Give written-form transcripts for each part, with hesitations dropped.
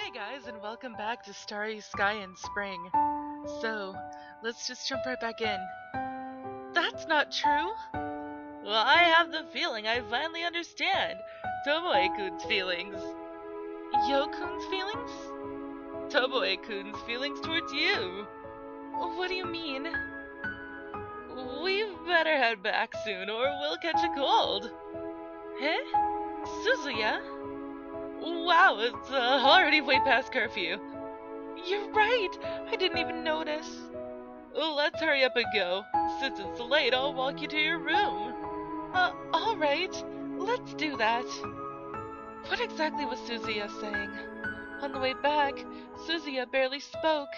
Hey guys, and welcome back to Starry Sky and Spring. So, let's just jump right back in. That's not true! Well, I have the feeling I finally understand Tomoe-kun's feelings. Yo-kun's feelings? Tomoe-kun's feelings towards you. What do you mean? We've better head back soon or we'll catch a cold. Huh? Suzuya? Wow, it's already way past curfew. You're right! I didn't even notice. Let's hurry up and go. Since it's late, I'll walk you to your room. Alright. Let's do that. What exactly was Suzuya saying? On the way back, Suzuya barely spoke.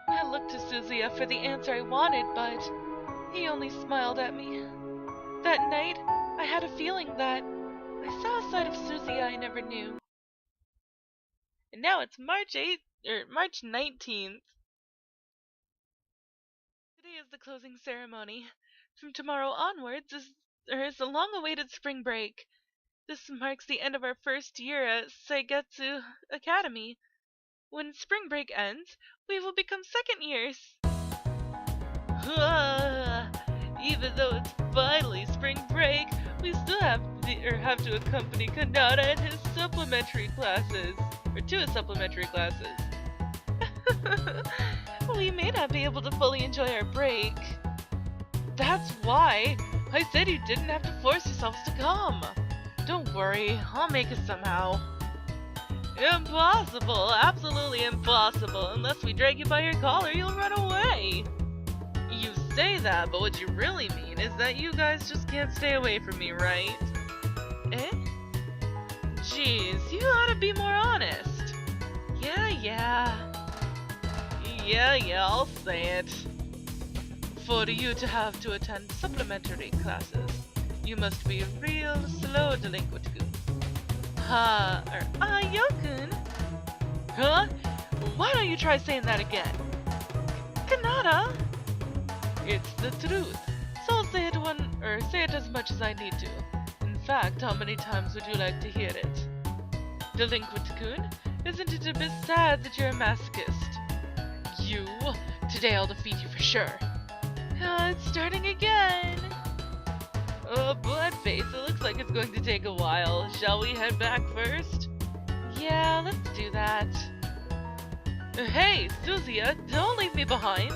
I looked to Suzuya for the answer I wanted, but he only smiled at me. That night, I had a feeling that I saw a side of Suzuya I never knew. And now it's March 19th. Today is the closing ceremony. From tomorrow onwards is the long-awaited spring break. This marks the end of our first year at Seigetsu Academy. When spring break ends, we will become second years. Even though it's finally spring break, we still have to accompany Kanata and his supplementary classes. Or to his supplementary classes. We may not be able to fully enjoy our break. That's why I said you didn't have to force yourselves to come. Don't worry, I'll make it somehow. Impossible, absolutely impossible. Unless we drag you by your collar, you'll run away. You say that, but what you really mean is that you guys just can't stay away from me, right? Eh? Jeez, you ought to be more honest. Yeah, I'll say it. For you to have to attend supplementary classes, you must be a real slow delinquent goon. Yokun? Huh? Why don't you try saying that again? Kanata? It's the truth. So I'll say it as much as I need to. In fact, how many times would you like to hear it? Delinquent-kun, isn't it a bit sad that you're a masochist? You? Today I'll defeat you for sure. It's starting again. Buttface, it looks like it's going to take a while. Shall we head back first? Yeah, let's do that. Hey, Suzuya, don't leave me behind.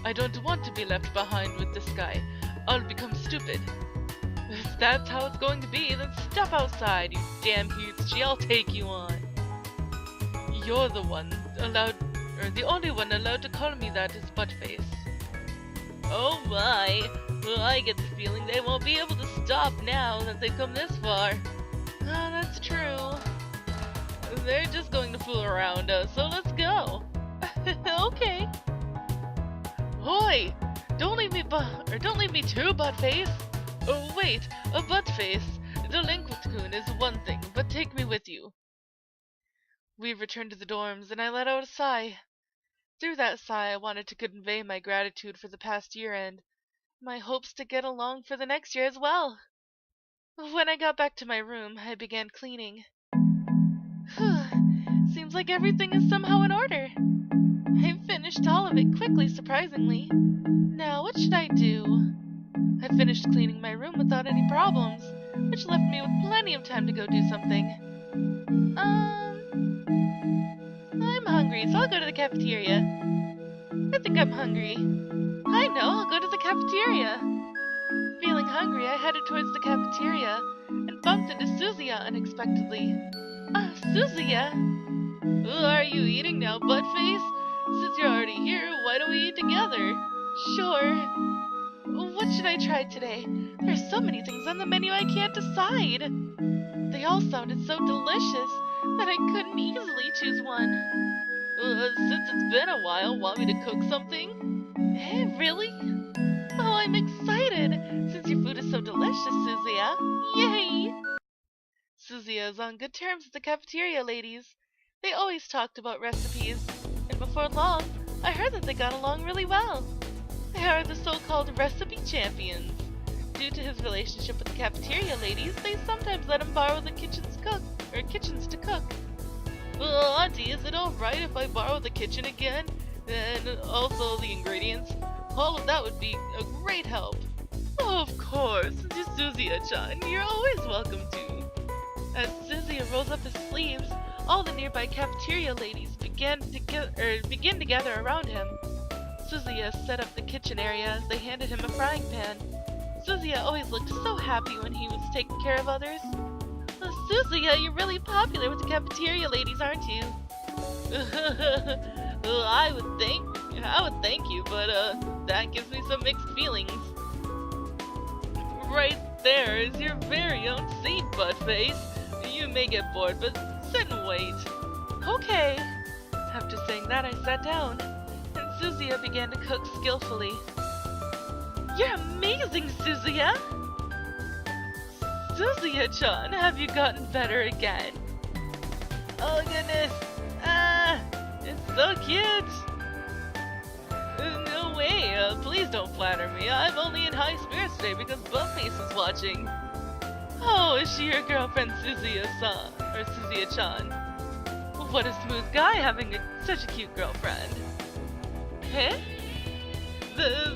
I don't want to be left behind with this guy. I'll become stupid. If that's how it's going to be, then step outside, you damn huge. I'll take you on. You're the only one allowed to call me that is Buttface. Oh my, well, I get the feeling they won't be able to stop now that they've come this far. That's true. They're just going to fool around us, so let's go. Okay. Hoy! Don't leave me too, Buttface. Oh wait, a Buttface. Delinquent-kun is one thing, but take me with you. We returned to the dorms, and I let out a sigh. Through that sigh, I wanted to convey my gratitude for the past year and my hopes to get along for the next year as well. When I got back to my room, I began cleaning. Seems like everything is somehow in order. I finished all of it quickly, surprisingly. Now, what should I do? I finished cleaning my room without any problems, which left me with plenty of time to go do something. I'm hungry, so I'll go to the cafeteria. I think I'm hungry. I know, I'll go to the cafeteria. Feeling hungry, I headed towards the cafeteria and bumped into Suzuya unexpectedly. Suzuya? Are you eating now, Buttface? Since you're already here, why don't we eat together? Sure. What should I try today? There's so many things on the menu I can't decide. They all sounded so delicious that I couldn't easily choose one. Since it's been a while, want me to cook something? Really? Oh, I'm excited, since your food is so delicious, Suzuya. Yay! Suzuya is on good terms with the cafeteria ladies. They always talked about recipes, and before long, I heard that they got along really well. They are the so-called recipe champions. Due to his relationship with the cafeteria ladies, they sometimes let him borrow the kitchens to cook. On Auntie, is it alright if I borrow the kitchen again? And also the ingredients? All of that would be a great help. Oh, of course, Suzuya-chan, you're always welcome to. As Suzuya rolls up his sleeves, all the nearby cafeteria ladies begin to gather around him. Suzuya set up the kitchen area as they handed him a frying pan. Suzuya always looked so happy when he was taking care of others. Suzuya, you're really popular with the cafeteria ladies, aren't you? Well, I would thank you, but that gives me some mixed feelings. Right there is your very own seat, Buttface. You may get bored, but sit and wait. Okay. After saying that, I sat down, and Suzuya began to cook skillfully. You're amazing, Suzuya! Suzuya-chan, have you gotten better again? Oh goodness! It's so cute! No way, please don't flatter me. I'm only in high spirits today because Buttface is watching. Oh, is she your girlfriend Suzuya-san? Or Suzuya-chan? What a smooth guy having such a cute girlfriend. Huh?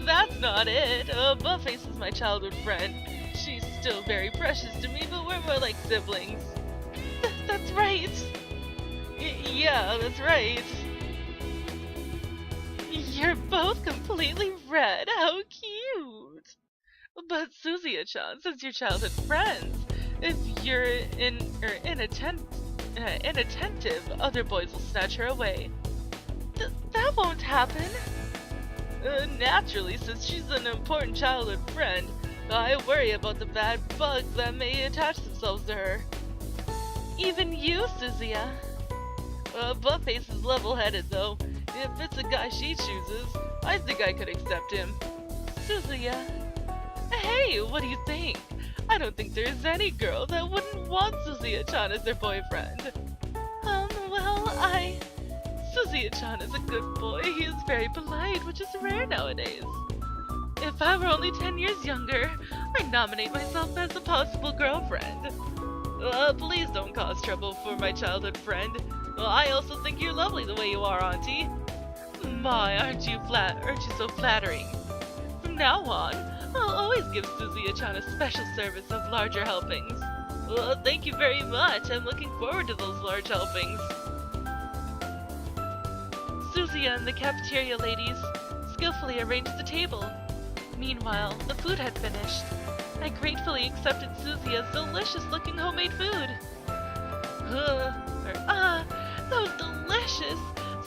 That's not it. Buttface is my childhood friend. She's still very precious to me, but we're more like siblings. That's right. Yeah, that's right. You're both completely red. How cute! But Suzuya-chan, since you're childhood friends, if you're inattentive, other boys will snatch her away. That won't happen. Naturally, since she's an important childhood friend, I worry about the bad bugs that may attach themselves to her. Even you, Suzuya. Buttface is level-headed, though. If it's a guy she chooses, I think I could accept him. Suzuya. Hey, what do you think? I don't think there's any girl that wouldn't want Suzuya-chan as their boyfriend. Suzuya-chan is a good boy. He is very polite, which is rare nowadays. If I were only 10 years younger, I'd nominate myself as a possible girlfriend. Please don't cause trouble for my childhood friend. I also think you're lovely the way you are, Auntie. My, aren't you so flattering? From now on, I'll always give Suzuya-chan a special service of larger helpings. Well, thank you very much. I'm looking forward to those large helpings. Suzuya and the cafeteria ladies skillfully arranged the table. Meanwhile, the food had finished. I gratefully accepted Suzuya's delicious-looking homemade food. That was delicious!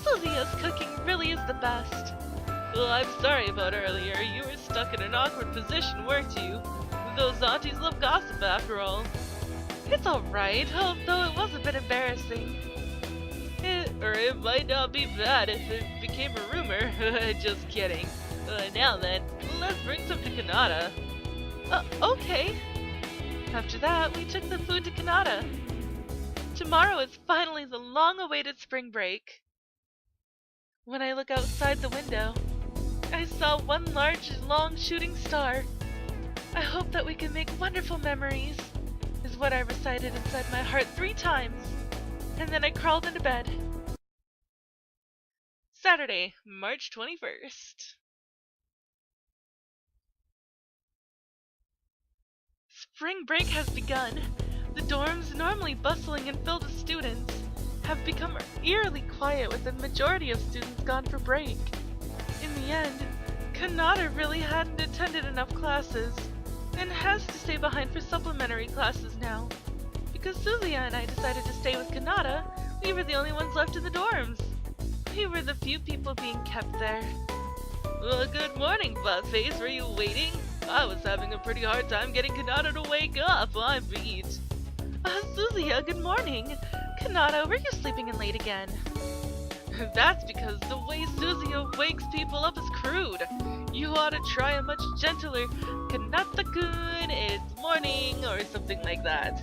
Suzuya's cooking really is the best. Well, I'm sorry about earlier. You were stuck in an awkward position, weren't you? Those aunties love gossip, after all. It's alright, although it was a bit embarrassing. It might not be bad if it became a rumor. Just kidding. Now then, let's bring some to Kanata. Okay. After that, we took the food to Kanata. Tomorrow is finally the long-awaited spring break. When I look outside the window, I saw one large, long shooting star. I hope that we can make wonderful memories, is what I recited inside my heart 3 times. And then I crawled into bed. Saturday, March 21st. Spring break has begun. The dorms, normally bustling and filled with students, have become eerily quiet with the majority of students gone for break. In the end, Kanata really hadn't attended enough classes, and has to stay behind for supplementary classes now. Because Suzuya and I decided to stay with Kanata, we were the only ones left in the dorms. We were the few people being kept there. Well, good morning, Buttface. Were you waiting? I was having a pretty hard time getting Kanata to wake up. I'm beat. Suzuya, good morning. Kanata, were you sleeping in late again? That's because the way Suzuya wakes people up is crude. You ought to try a much gentler Kanata-kun, it's morning, or something like that.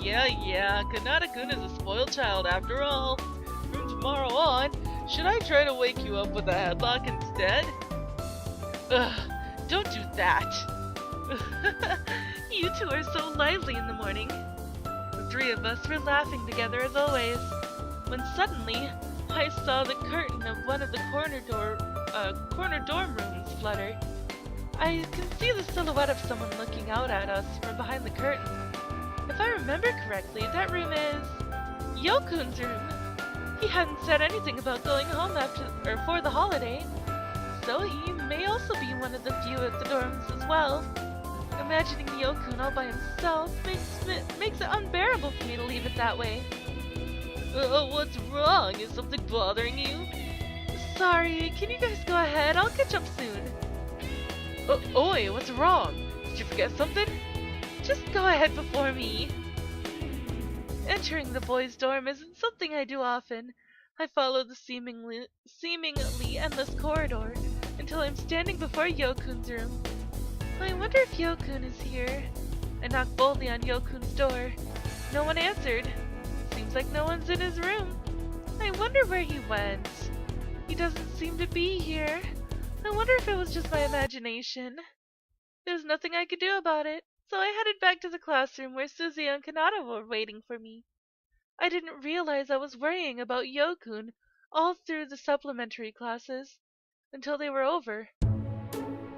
Yeah, Kanata-kun is a spoiled child after all. From tomorrow on, should I try to wake you up with a headlock instead? Don't do that. You two are so lively in the morning. The 3 of us were laughing together as always. when suddenly I saw the curtain of one of the corner dorm rooms flutter. I can see the silhouette of someone looking out at us from behind the curtain. If I remember correctly, that room is Yokun's room. He hadn't said anything about going home for the holiday, so he may also be one of the few at the dorms as well. Imagining Yokun all by himself makes it unbearable for me to leave it that way. What's wrong? Is something bothering you? Sorry, can you guys go ahead? I'll catch up soon. Oi, what's wrong? Did you forget something? Just go ahead before me. Entering the boys' dorm isn't something I do often. I follow the seemingly endless corridor until I'm standing before Yokun's room. I wonder if Yokun is here. I knock boldly on Yokun's door. No one answered. Seems like no one's in his room. I wonder where he went. He doesn't seem to be here. I wonder if it was just my imagination. There's nothing I could do about it, so I headed back to the classroom where Suzuya and Kanata were waiting for me. I didn't realize I was worrying about Yokun all through the supplementary classes until they were over.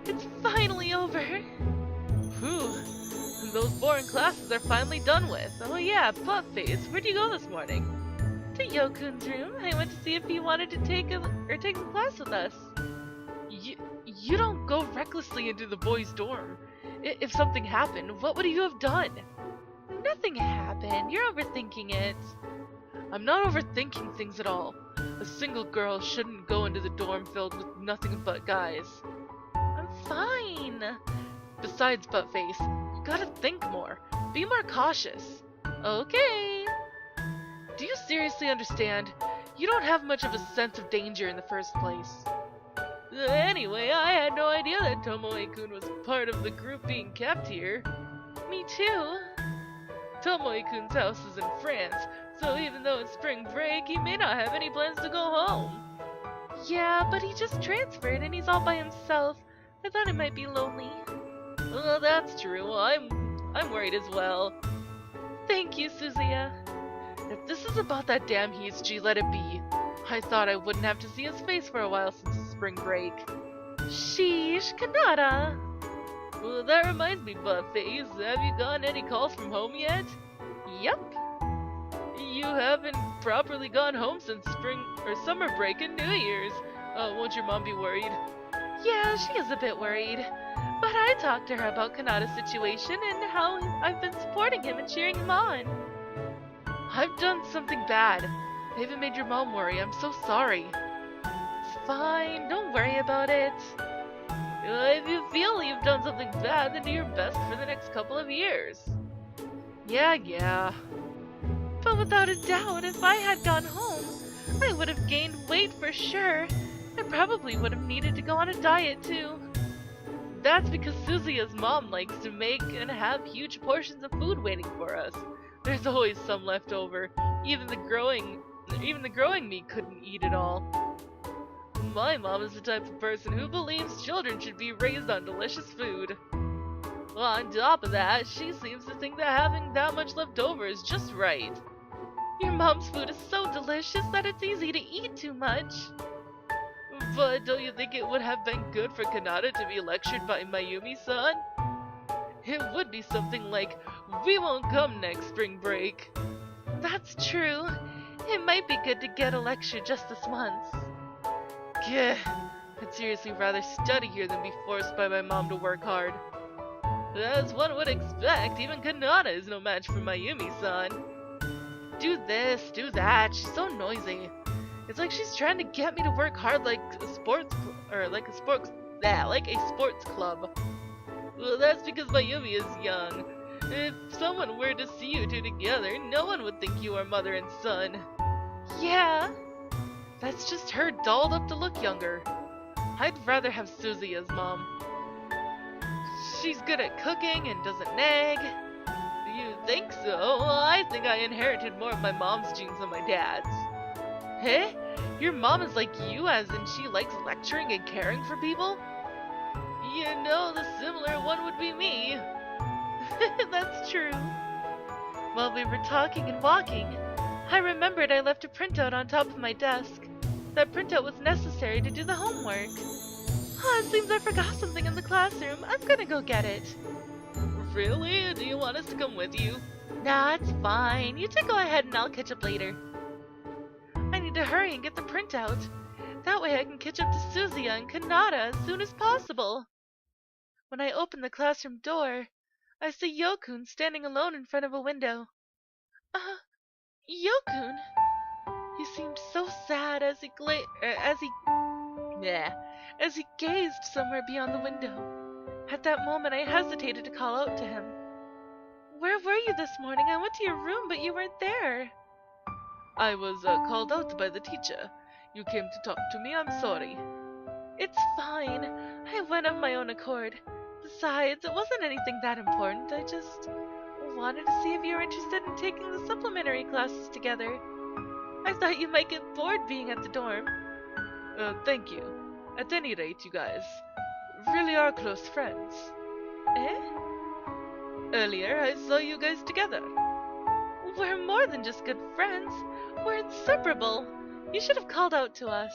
It's finally over! Whew, those boring classes are finally done with. Oh yeah, Buttface, where'd you go this morning? To Yokun's room. I went to see if he wanted to take the class with us. You don't go recklessly into the boys' dorm. If something happened, what would you have done? Nothing happened. You're overthinking it. I'm not overthinking things at all. A single girl shouldn't go into the dorm filled with nothing but guys. I'm fine. Besides, Buttface, you gotta think more. Be more cautious. Okay. Do you seriously understand? You don't have much of a sense of danger in the first place. Anyway, I had no idea that Tomoe-kun was part of the group being kept here. Me too. Tomoe-kun's house is in France, so even though it's spring break, he may not have any plans to go home. Yeah, but he just transferred and he's all by himself. I thought it might be lonely. Well, that's true. I'm worried as well. Thank you, Suzuya. If this is about that damn Hischi, let it be. I thought I wouldn't have to see his face for a while since the spring break. Sheesh, Kanata. Well, that reminds me, Buttface. Have you gotten any calls from home yet? Yep. You haven't properly gone home since summer break and New Year's. Won't your mom be worried? Yeah, she is a bit worried. But I talked to her about Kanata's situation and how I've been supporting him and cheering him on. I've done something bad. I even made your mom worry. I'm so sorry. It's fine. Don't worry about it. If you feel you've done something bad, then do your best for the next couple of years. Yeah. But without a doubt, if I had gone home, I would have gained weight for sure. I probably would have needed to go on a diet too. That's because Suzuya's mom likes to make and have huge portions of food waiting for us. There's always some left over. Even the growing me couldn't eat it all. My mom is the type of person who believes children should be raised on delicious food. Well, on top of that, she seems to think that having that much left over is just right. Your mom's food is so delicious that it's easy to eat too much. But don't you think it would have been good for Kanata to be lectured by Mayumi-san? It would be something like, "We won't come next spring break." That's true. It might be good to get a lecture just this once. Gah, I'd seriously rather study here than be forced by my mom to work hard. As one would expect, even Kanata is no match for Mayumi-san. Do this, do that, she's so noisy. It's like she's trying to get me to work hard like a sports club. Well, that's because Mayumi is young. If someone were to see you two together, no one would think you are mother and son. Yeah. That's just her dolled up to look younger. I'd rather have Suzuya's mom. She's good at cooking and doesn't nag. You think so? Well, I think I inherited more of my mom's genes than my dad's. Hey? Your mom is like you, as in she likes lecturing and caring for people? You know, the similar one would be me. That's true. While we were talking and walking, I remembered I left a printout on top of my desk. That printout was necessary to do the homework. Oh, it seems I forgot something in the classroom. I'm gonna go get it. Really? Do you want us to come with you? Nah, it's fine. You two go ahead and I'll catch up later. I need to hurry and get the printout. That way I can catch up to Suzuya and Kanata as soon as possible. When I open the classroom door, I see Yokun standing alone in front of a window. Yokun? He seemed so sad as as he gazed somewhere beyond the window. At that moment, I hesitated to call out to him. Where were you this morning? I went to your room, but you weren't there. I was called out by the teacher. You came to talk to me, I'm sorry. It's fine. I went of my own accord. Besides, it wasn't anything that important. I just wanted to see if you were interested in taking the supplementary classes together. I thought you might get bored being at the dorm. Thank you. At any rate, you guys really are close friends. Eh? Earlier, I saw you guys together. We're more than just good friends. We're inseparable. You should have called out to us.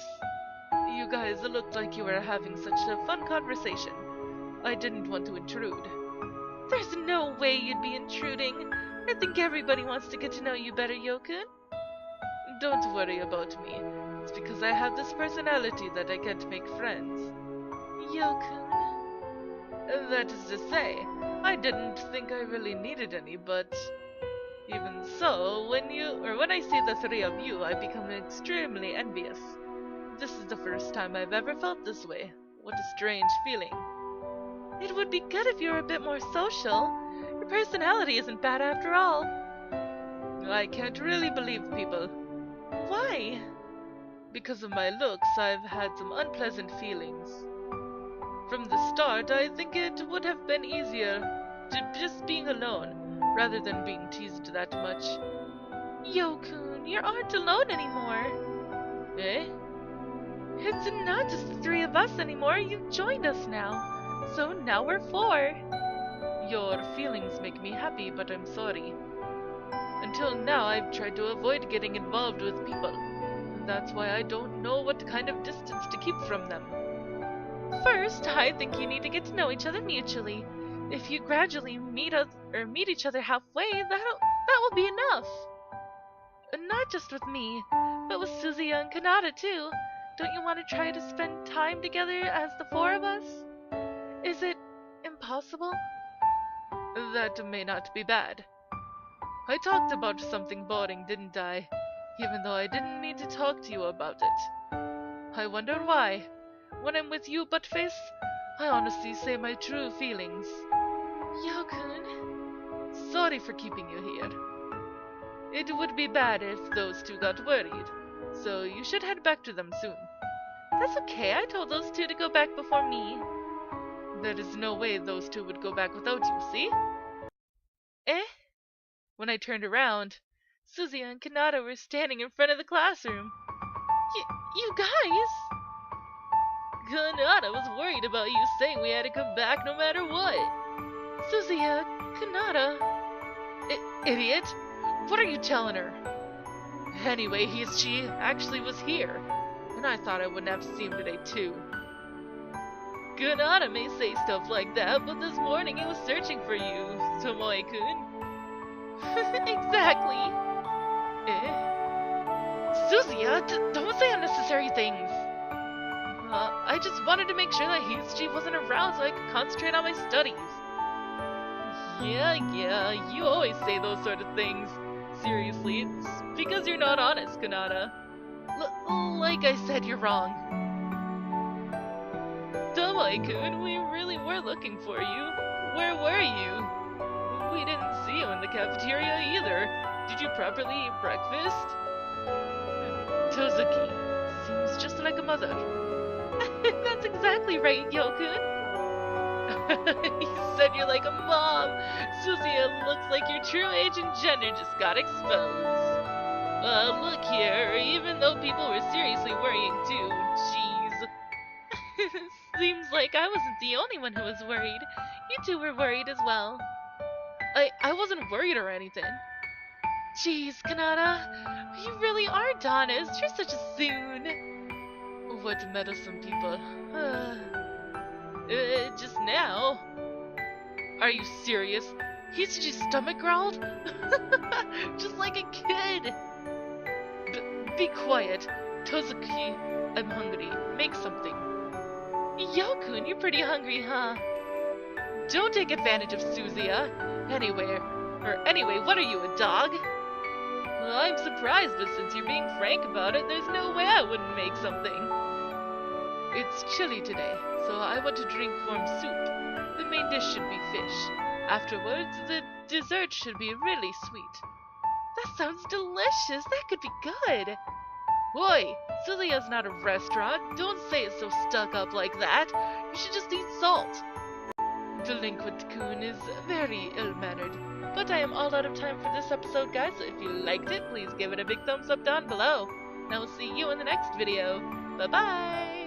You guys looked like you were having such a fun conversation. I didn't want to intrude. There's no way you'd be intruding. I think everybody wants to get to know you better, Yokun. Don't worry about me. It's because I have this personality that I can't make friends. Yokun. That is to say, I didn't think I really needed any, but even so, when I see the three of you, I become extremely envious. This is the first time I've ever felt this way. What a strange feeling. It would be good if you were a bit more social. Your personality isn't bad after all. I can't really believe people. Why? Because of my looks, I've had some unpleasant feelings. From the start, I think it would have been easier to just being alone, rather than being teased that much. Yokun, you aren't alone anymore. Eh? It's not just the three of us anymore. You've joined us now. So now we're four. Your feelings make me happy, but I'm sorry. Until now, I've tried to avoid getting involved with people. That's why I don't know what kind of distance to keep from them. First, I think you need to get to know each other mutually. If you gradually meet each other halfway, that will be enough. Not just with me, but with Suzuya and Kanata too. Don't you want to try to spend time together as the four of us? Is it impossible? That may not be bad. I talked about something boring, didn't I? Even though I didn't mean to talk to you about it. I wonder why. When I'm with you, Buttface, I honestly say my true feelings. Yokun. Sorry for keeping you here. It would be bad if those two got worried, so you should head back to them soon. That's okay, I told those two to go back before me. There is no way those two would go back without you, see? Eh? When I turned around, Suzuya and Kanata were standing in front of the classroom. You guys? Kanata was worried about you saying we had to come back no matter what. Suzuya, Kanata. Idiot! What are you telling her? Anyway, she actually was here, and I thought I wouldn't have to see him today too. Kanata may say stuff like that, but this morning he was searching for you, Tomoe-kun. Exactly. Eh? Suzuya, don't say unnecessary things. I just wanted to make sure that she wasn't around so I could concentrate on my studies. Yeah, you always say those sort of things. Seriously, it's because you're not honest, Kanata. Like I said, you're wrong. Tomoe-kun, we really were looking for you. Where were you? We didn't see you in the cafeteria either. Did you properly eat breakfast? Tozuki, seems just like a mother. That's exactly right, Yokun. You said you're like a mom. Suzuya looks like your true age and gender just got exposed. Look here, even though people were seriously worrying too, jeez. Seems like I wasn't the only one who was worried. You two were worried as well. I wasn't worried or anything. Jeez, Kanata, you really aren't honest. You're such a soon. What meddlesome people. Just now. Are you serious? He said your stomach growled? Just like a kid. Be quiet. Tozuki, I'm hungry. Make something. Yokun, you're pretty hungry, huh? Don't take advantage of Suzuya. Anyway, what are you, a dog? Well, I'm surprised, but since you're being frank about it, there's no way I wouldn't make something. It's chilly today, so I want to drink warm soup. The main dish should be fish. Afterwards, the dessert should be really sweet. That sounds delicious. That could be good. Boy, Suzuya's not a restaurant. Don't say it so stuck up like that. You should just eat salt. Delinquent-kun is very ill-mannered. But I am all out of time for this episode, guys, so if you liked it, please give it a big thumbs up down below. And I will see you in the next video. Bye-bye!